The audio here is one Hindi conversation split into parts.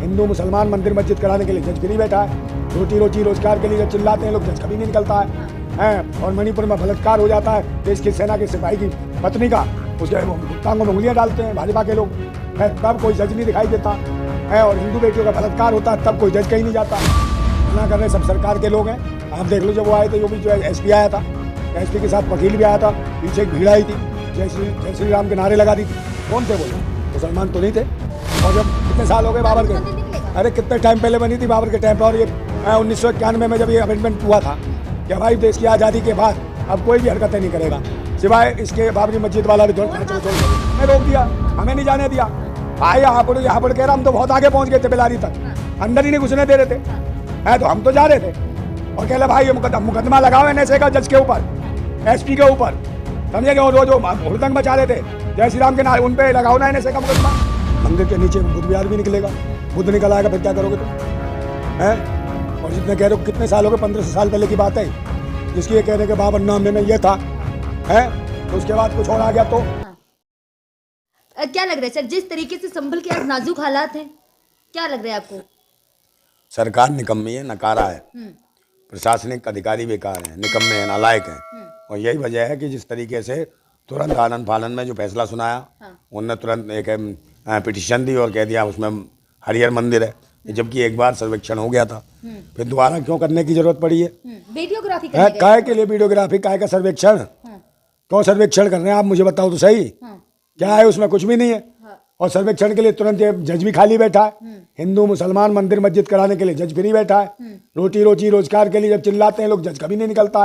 हिंदू मुसलमान मंदिर मस्जिद कराने के लिए जज फ्री बैठा है। रोटी रोजी रोजगार के लिए जब चिल्लाते हैं लोग, जज कभी नहीं निकलता है। और मणिपुर में बलात्कार हो जाता है देश की सेना के सिपाही की पत्नी का, उसके टांगों में उंगलियां डालते हैं भाजपा के लोग है, तब कोई जज नहीं दिखाई देता है। और हिंदू बेटियों का बलात्कार होता है तब कोई जज कहीं नहीं जाता। मना कर रहे सब सरकार के लोग हैं। आप देख लो, जब वो आए थे जो भी जो एसपी आया था, एसपी के साथ वकील भी आया था, पीछे एक भीड़ आई थी, जय श्री राम के नारे लगा दी थी। कौन थे बोले? मुसलमान तो नहीं थे। और जब कितने साल हो गए बाबर के, अरे कितने टाइम पहले बनी थी बाबर के टाइम पर। और ये 1991 में जब ये अमेंडमेंट हुआ था कि भाई देश की आज़ादी के बाद अब कोई भी हरकतें नहीं करेगा, सिवाय इसके बाबरी मस्जिद वाला भी मैं रोक दिया, हमें नहीं जाने दिया। भाई यहाँ पर कह रहा हम तो बहुत आगे पहुँच गए थे, बेलारी तक अंदर ही नहीं घुसने दे रहे थे। है तो हम तो जा रहे थे और कह रहे भाई ये मुकदमा लगाओ एनएसए का जज के ऊपर, एसपी के ऊपर, समझे? और जो हुड़दंग मचा रहे थे जय श्री राम के नारे, उन पे लगाओ ना एनएसए का मुकदमा। मंदिर के नीचे बुद्ध विहार भी निकलेगा, बुद्ध निकल आएगा, फिर क्या करोगे तुम? है और जितने कह रहे हो कितने साल हो गए, 1500 साल पहले की बात है, जिसकी ये कह रहे कि बाबर नामे में ये था, है तो उसके बाद कुछ और आ गया। तो क्या लग रहा है सर, जिस तरीके से संभल के आज नाजुक हालात हैं, क्या लग रहा है आपको? सरकार निकम्मी है, नकारा है, प्रशासनिक अधिकारी बेकार हैं, निकम्मे हैं, नालायक हैं। और यही वजह है कि जिस तरीके से तुरंत आनंद फानन में जो फैसला सुनाया, उनने तुरंत एक पिटीशन दी और कह दिया उसमें हरिहर मंदिर है, जबकि एक बार सर्वेक्षण हो गया था, फिर दोबारा क्यों करने की जरूरत पड़ी है? वीडियोग्राफी काय के लिए वीडियोग्राफी, काय का सर्वेक्षण? क्यों सर्वेक्षण कर रहे हैं आप, मुझे बताओ तो सही। क्या है उसमें? कुछ भी नहीं है। और सर्वेक्षण के लिए तुरंत ये जज भी खाली बैठा है। हिंदू मुसलमान मंदिर मस्जिद कराने के लिए जज फ्री बैठा है। रोटी रोजी रोजगार के लिए जब चिल्लाते हैं लोग, जज कभी नहीं निकलता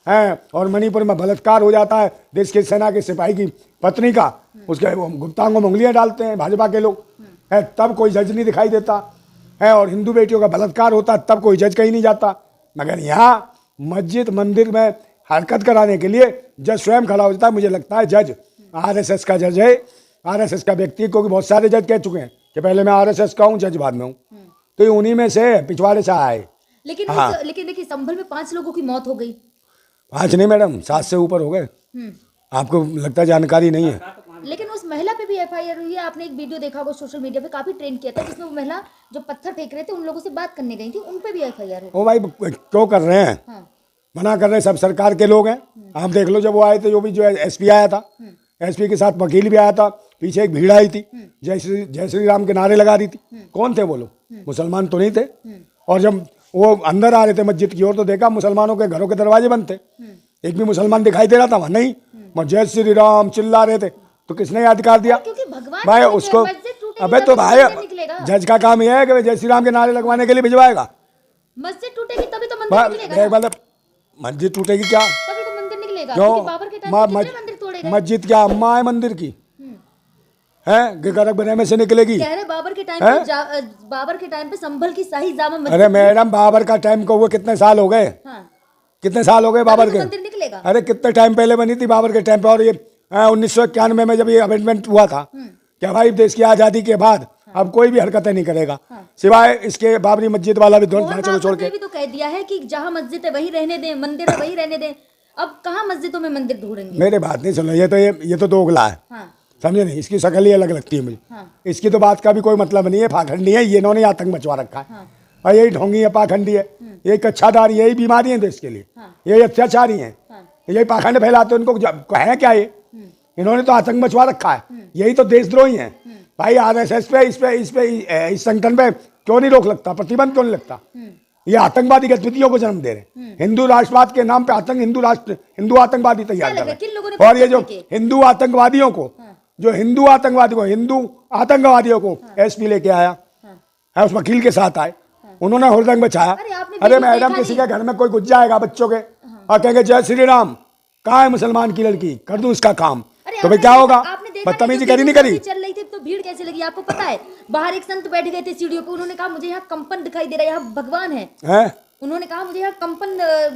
है। और मणिपुर में बलात्कार हो जाता है देश की सेना के सिपाही की पत्नी का, उसके गुप्तांगों में उंगलियां डालते हैं भाजपा के लोग, है तब कोई जज नहीं दिखाई देता है। और हिंदू बेटियों का बलात्कार होता है तब कोई जज कहीं नहीं जाता। मगर यहाँ मस्जिद मंदिर में हरकत कराने के लिए जज स्वयं खड़ा हो जाता है। मुझे लगता है जज आरएसएस का जज है, आरएसएस का व्यक्ति, क्योंकि बहुत सारे जज कह चुके हैं कि पहले मैं आरएसएस का हूँ, जज बाद में हूँ, तो ये उन्हीं में से पिछवाड़े से आए। लेकिन देखिए, संभल में 5 लोगों की मौत हो गई। 5 नहीं मैडम, 7 से ऊपर हो गए। आपको लगता है जानकारी नहीं है? लेकिन उस महिला पे भी एफआईआर हुई है। आपने एक वीडियो देखा होगा सोशल मीडिया पे, काफी ट्रेंड किया था, जिसमें वो महिला जो पत्थर फेंक रहे थे उन लोगों से बात करने गई थी, उन पे भी एफआईआर है। ओ भाई क्यों कर रहे हैं? मना कर रहे हैं सब सरकार के लोग हैं। आप देख लो, जब वो आए थे जो भी जो एसपी आया था, एसपी के साथ वकील भी आया था, पीछे एक भीड़ आई थी, जय श्री राम के नारे लगा दी थी। कौन थे वो लोग? मुसलमान तो नहीं थे। और जब वो अंदर आ रहे थे मस्जिद की ओर, तो देखा मुसलमानों के घरों के दरवाजे बंद थे, एक भी मुसलमान दिखाई दे रहा था वहाँ नहीं। जय श्री राम चिल्ला रहे थे, तो किसने अधिकार दिया भाई उसको? अबे तो भाई जज का काम यह है कि जय श्री राम के नारे लगवाने के लिए भिजवाएगा। मस्जिद टूटेगी तभी तो मंदिर निकलेगा। मतलब मस्जिद टूटेगी क्या? तभी तो मंदिर निकलेगा। क्यों? बाबर के टाइम पे कितने मंदिर तोड़े गए? मस्जिद क्या अम्मा है मंदिर की? है गरक बने में से निकलेगी? कह रहे बाबर के टाइम पे संभल की शाही जामा मस्जिद। अरे मैडम, बाबर का टाइम को वो कितने साल हो गए? कितने साल हो गए बाबर के? मंदिर निकलेगा। अरे कितने टाइम पहले बनी थी बाबर के टाइम पे। और ये 1991 में जब ये अमेंडमेंट हुआ था कि भाई देश की आज़ादी के बाद अब कोई भी हरकतें नहीं करेगा, सिवाय इसके बाबरी मस्जिद वाला भी ढांचे को छोड़ के। भी तो कह दिया है कि जहाँ मस्जिद है वहीं रहने दें, मंदिर है वहीं रहने दें। अब कहाँ मस्जिदों में मंदिर ढूंढेंगे? मेरे बात नहीं सुनो, ये तो दोगला है, समझे नहीं? इसकी शक्ल ही अलग लगती है मुझे। इसकी तो बात का भी कोई मतलब नहीं है, पाखंडी है ये, इन्होंने आतंक मचवा रखा है। और यही ढोंगी है, पाखंडी है, यही कच्छादारी, यही बीमारी है देश के लिए, यही अत्याचारी हैं, यही पाखंड फैलाते हैं। उनको है क्या ये? इन्होंने तो आतंक मचवा रखा है, यही तो देशद्रोही हैं। भाई आरएसएस पे इस संगठन पे क्यों नहीं रोक लगता, प्रतिबंध क्यों नहीं लगता? ये आतंकवादी गतिविधियों को जन्म दे रहे हैं। हिंदू राष्ट्रवाद के नाम पे हिंदू आतंकवादी तैयार कर रहे हैं। और ये जो हिंदू आतंकवादियों को एसपी लेके आया है, उस वकील के साथ आए, उन्होंने हुड़दंग बचाया। अरे मैडम, किसी के घर में कोई घुस जाएगा बच्चों के और कहेंगे जय श्री राम, कहाँ है मुसलमान की लड़की, कर दूं इसका काम, तो भाई क्या होगा? बदतमीजी करी नहीं करी? चल रही थी तो भीड़ कैसे लगी आपको पता है? बाहर एक संत बैठ गए थे सीढ़ियों पे, उन्होंने कहा मुझे यहाँ कंपन दिखाई दे रहा है, यहाँ भगवान है। उन्होंने कहा मुझे यहाँ कंपन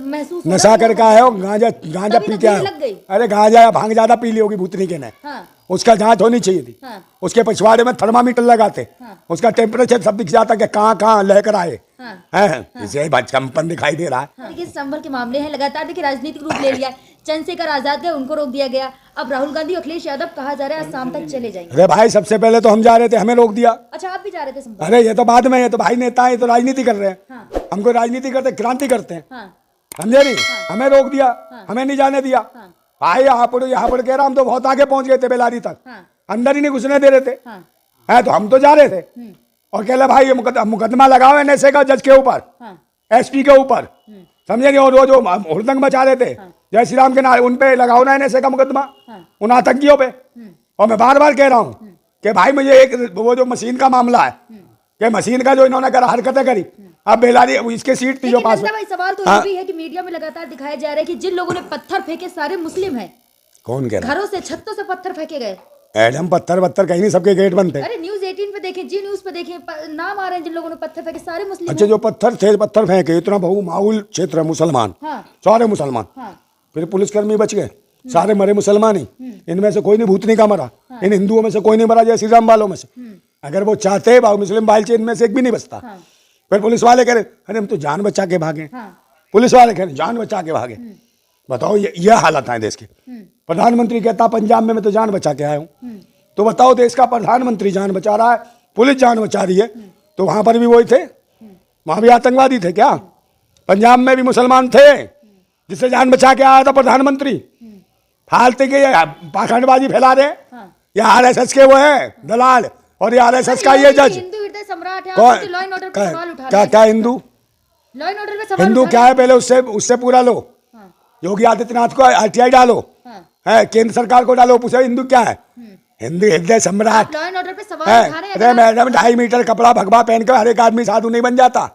महसूस हो नशा रहा है। करके आए हो, गांजा गांजा तभी पी तो के आए भीड़ हो। लग गई। अरे गांजा या भांग ज्यादा पी ली होगी भूतनी के ने, हाँ उसका जांच होनी चाहिए थी। हाँ उसके पिछवाड़े में थर्मामीटर लगाते, हाँ। उसका टेम्परेचर सब दिख जाता कि कहाँ कहाँ लेकर आए हाँ हैं। इसे कंपन दिखाई दे रहा है। हाँ। देखिए संभल के मामले हैं, लगातार देखिए राजनीतिक रूप ले लिया है। चंद्रशेखर आजाद गए, उनको रोक दिया गया। अब राहुल गांधी, अखिलेश यादव कहा जा रहा है आज शाम तक चले जाएंगे। अरे भाई सबसे पहले तो हम जा रहे थे, हमें रोक दिया। अच्छा आप भी जा रहे थे संभल? अरे ये तो बाद में, ये तो भाई नेता है, ये तो राजनीति कर रहे हैं। हाँ हमको राजनीति करते, क्रांति करते हैं, हाँ समझे नहीं? हमें रोक दिया, हमें नहीं जाने दिया। हाँ भाई यहाँ पर कह रहा, हम तो बहुत आगे पहुंच गए थे बेलारी तक, हाँ अंदर ही नहीं घुसने दे रहे थे। हाँ है तो हम तो जा रहे थे, और कह रहे भाई ये मुकदमा लगाओ एनएसए का जज के ऊपर, हाँ एसपी के ऊपर, समझे नहीं? और वो जो हुड़दंग मचा रहे थे जय श्री राम के नारे, उन पे लगाओ ना एनएसए का मुकदमा, उन आतंकियों पे। और मैं बार बार कह रहा हूँ कि भाई मुझे एक वो जो मशीन का मामला है, कि मशीन का जो इन्होंने करा हरकतें करी, अब बेलारी इसकी सीट थी जो लेकिन पास नंदा भाई सवाल तो ये भी है कि मीडिया में लगातार दिखाया जा रहा है कि जिन लोगों ने पत्थर फेंके सारे मुस्लिम हैं। कौन कह रहा घरों से, छतों से पत्थर फेंके गए। है? एडम पत्थर वत्थर कहीं नहीं, सबके गेट बंद थे। अरे न्यूज 18 पे देखें, जी न्यूज पे देखें, नाम आ रहे हैं जिन लोगों ने पत्थर फेंके सारे मुस्लिम अच्छा हैं। जो पत्थर थे, पत्थर फेंके, इतना बहुमाउल क्षेत्र है मुसलमान, हाँ सारे मुसलमान, हाँ फिर पुलिसकर्मी बच गए, सारे मरे मुसलमान ही। इनमें से कोई नहीं भूतनी का मरा, इन हिंदुओं में से कोई नहीं मरा जय श्री राम वालों में से। अगर वो चाहते मुस्लिम बाइल इनमें से एक भी नहीं बचता। हाँ फिर पुलिस वाले कह रहे अरे हम तो जान बचा के भागे, हाँ पुलिस वाले कह रहे जान बचा के भागे। बताओ ये हालत है देश की। प्रधानमंत्री कहता पंजाब में मैं तो जान बचा के आया हूँ, तो बताओ देश का प्रधानमंत्री जान बचा रहा है, पुलिस जान बचा रही है, तो वहां पर भी वही थे, वहां भी आतंकवादी थे क्या? पंजाब में भी मुसलमान थे, जिससे जान बचा के आया था प्रधानमंत्री। फालतू के पाखंडबाजी फैला रहे, ये आरएसएस के वो है दलाल, और ये आरएसएस का ये जज। हिंदू हृदय सम्राट है, कौन? आप लॉ एंड ऑर्डर पे सवाल उठा रहे क्या हैं। क्या हिंदू? लॉ एंड ऑर्डर पे सवाल हिंदू उठा क्या रहे है? पहले उससे पूरा लो, हैं। योगी आदित्यनाथ को आरटीआई डालो, हाँ है केंद्र सरकार को डालो, पूछो हिंदू क्या है? हिंदू हृदय सम्राट लॉ एंड ऑर्डर पे सवाल है। उठा रहे हैं। अरे मैडम 2.5 मीटर कपड़ा भगवा पहनकर हर एक आदमी साधु नहीं बन जाता,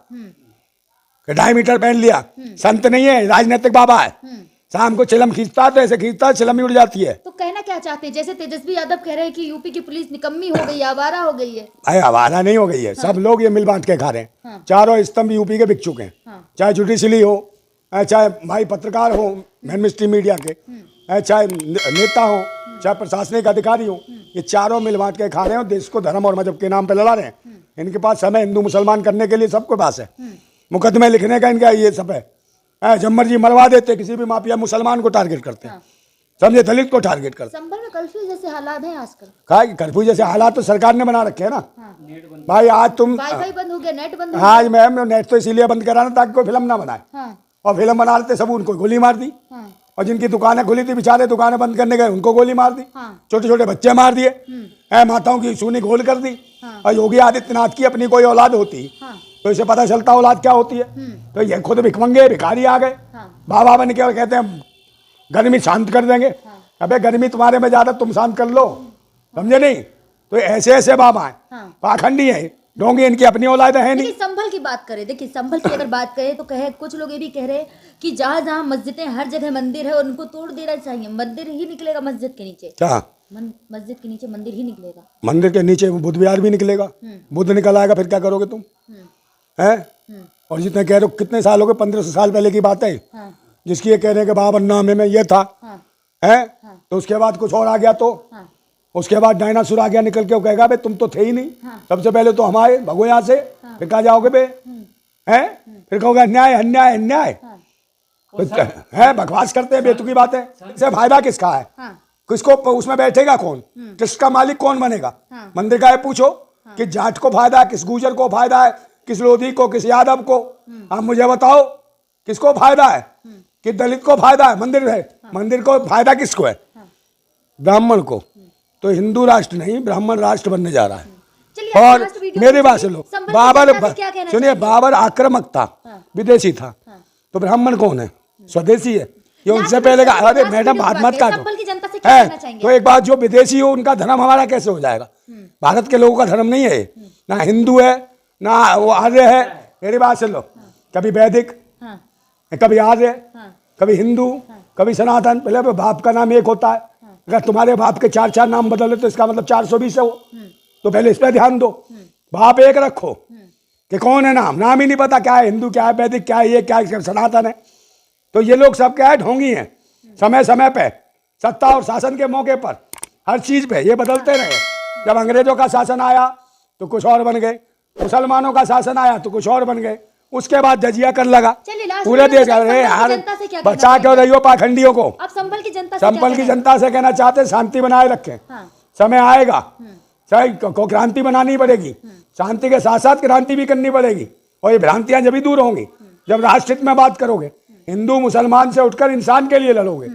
2.5 मीटर पहन लिया, संत नहीं है, राजनीतिक बाबा है। शाम को चिलम खींचता तो ऐसे खींचता चिलम ही उड़ जाती है। तो कहना क्या चाहते हैं? जैसे तेजस्वी यादव कह रहे हैं कि यूपी की पुलिस निकम्मी हो गई है, आवारा हो गई है। अरे आवारा नहीं हो गई है, सब लोग ये मिल बांट के खा रहे हैं। हाँ। चारों स्तंभ यूपी के बिक चुके हैं, हाँ। चाहे जुडिशली हो, चाहे भाई पत्रकार हो, मेन स्ट्रीम मीडिया के, चाहे नेता हो, चाहे प्रशासनिक अधिकारी हो, ये चारों मिल बांट के खा रहे हैं और देश को धर्म और मजहब के नाम पे लड़ा रहे हैं। इनके पास समय हिंदू मुसलमान करने के लिए सबके पास है, मुकदमे लिखने का इनका ये सब है। जब मर्जी मरवा देते, किसी भी माफिया मुसलमान को टारगेट करते हैं, समझे, दलित को टारगेट करते हैं। संभल में कर्फ्यू जैसे हालात हैं आजकल। कहा कि कर्फ्यू जैसे हालात तो सरकार ने बना रखे है ना। भाई आज तुम वाईफाई बंद हो गया, नेट बंद हो गया। आज मैम नेट तो इसीलिए बंद करा ना ताकि कोई फिल्म ना बनाए, हाँ और फिल्म बना लेते सब उनको गोली मार दी, हाँ और जिनकी दुकानें खुली थी बेचारे दुकानें बंद करने गए उनको गोली मार दी, हाँ छोटे छोटे बच्चे मार दिए, माताओं की सूनी गोल कर दी। हाँ। और योगी आदित्यनाथ की अपनी कोई औलाद होती हाँ तो इसे पता चलता औलाद क्या होती है। तो ये खुद भिखमंगे भिखारी आ गए, हाँ बाबा बन के और कहते हैं गर्मी शांत कर देंगे। अबे गर्मी तुम्हारे में ज्यादा, तुम शांत कर लो, समझे नहीं? तो ऐसे ऐसे बाबा हैं, हाँ। पाखंडी है, डोंगे इनकी अपनी औलाद है नहीं। देखिए संभल की बात करें, देखिए संभल की अगर बात करें तो कहे कुछ लोग ये भी कह रहे हैं कि जहाँ जहाँ मस्जिदें, हर जगह मंदिर है, उनको तोड़ देना चाहिए। मंदिर ही निकलेगा मस्जिद के नीचे, क्या मस्जिद के नीचे मंदिर ही निकलेगा। मंदिर के नीचे बुद्ध विहार भी निकलेगा, बुद्ध निकल आएगा, फिर क्या करोगे तुम? हैं? और जितने कह रहे हो कितने साल हो गए, 1500 साल पहले की बात है, हाँ जिसकी ये कह रहे हैं कि बाबर नामे में ये था, हाँ है? तो उसके बाद कुछ और आ गया, तो हाँ उसके बाद डायनासोर आ गया निकल के, वो कहेगा बे तुम तो थे ही नहीं, हाँ। सबसे पहले तो हम आए, भगो यहाँ से, फिर कहाँ जाओगे बे? हैं? फिर कहोगे अन्याय अन्याय अन्याय, है? बकवास करते हैं, बेतुकी बात है। इसे फायदा किसका है? हाँ किसको उसमें बैठेगा कौन? किसका मालिक कौन बनेगा? हाँ। मंदिर का ये पूछो कि जाट को फायदा है, किस गुर्जर को फायदा है, किस लोधी को, किस यादव को? आप मुझे बताओ किसको फायदा है, कि दलित को फायदा है? मंदिर है, मंदिर को फायदा किसको है? ब्राह्मण को। तो हिंदू राष्ट्र नहीं, ब्राह्मण राष्ट्र बनने जा रहा है। चलिए और लास्ट वीडियो मेरी में बात सुन लो, संभल की बाबर जनता से क्या कहना सुनिए, चाहिए? बाबर आक्रामक था, हाँ। विदेशी था, तो ब्राह्मण कौन है? स्वदेशी है। ये उनसे लास्ट पहले का, वीडियो अरे में मैडम लास्ट बात वीडियो मत बात है, काटो, संभल की जनता से क्या कहना है? चाहेंगे? तो एक बात, जो विदेशी हो उनका धर्म हमारा कैसे हो जाएगा? भारत के लोगों का धर्म नहीं है, ना हिंदू है ना वो आर्य है। मेरी बात सुन लो, कभी वैदिक, हाँ कभी आर्य, हाँ कभी हिंदू, कभी सनातन। पहले बाप का नाम एक होता है, अगर तुम्हारे बाप के 4 नाम बदले तो इसका मतलब 420 है वो। तो पहले इस पर ध्यान दो, बाप एक रखो, कि कौन है नाम ही नहीं पता, क्या है हिंदू, क्या है वैदिक, क्या है ये, क्या है सनातन है। तो ये लोग सब क्या है, ढोंगी हैं। समय समय पे सत्ता और शासन के मौके पर हर चीज पे ये बदलते रहे। जब अंग्रेजों का शासन आया तो कुछ और बन गए, मुसलमानों का शासन आया तो कुछ और बन गए, उसके बाद जजिया कर लगा चलिए लास्ट पूरे में देश। संभल अरे की यार जनता से क्या कहना बचा क्यों चाहेंगे? रही हो पाखंडियों को? आप संभल की जनता से क्या संपल की कहना जनता से कहना चाहते हैं, शांति बनाए रखें। हाँ। समय आएगा, सही को क्रांति बनानी पड़ेगी, शांति के साथ साथ क्रांति भी करनी पड़ेगी। और ये भ्रांतियां जब भी दूर होंगी जब राष्ट्र हित में बात करोगे, हिंदू मुसलमान से उठकर इंसान के लिए लड़ोगे,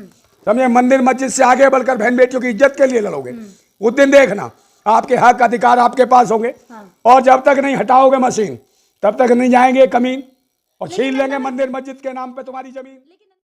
समझे, मंदिर मस्जिद से आगे बढ़कर बहन बेटियों की इज्जत के लिए लड़ोगे, उस दिन देखना आपके हक अधिकार आपके पास होंगे। और जब तक नहीं हटाओगे मशीन तब तक नहीं जाएंगे कमीन और छीन लेंगे मंदिर मस्जिद के नाम पे तुम्हारी जमीन।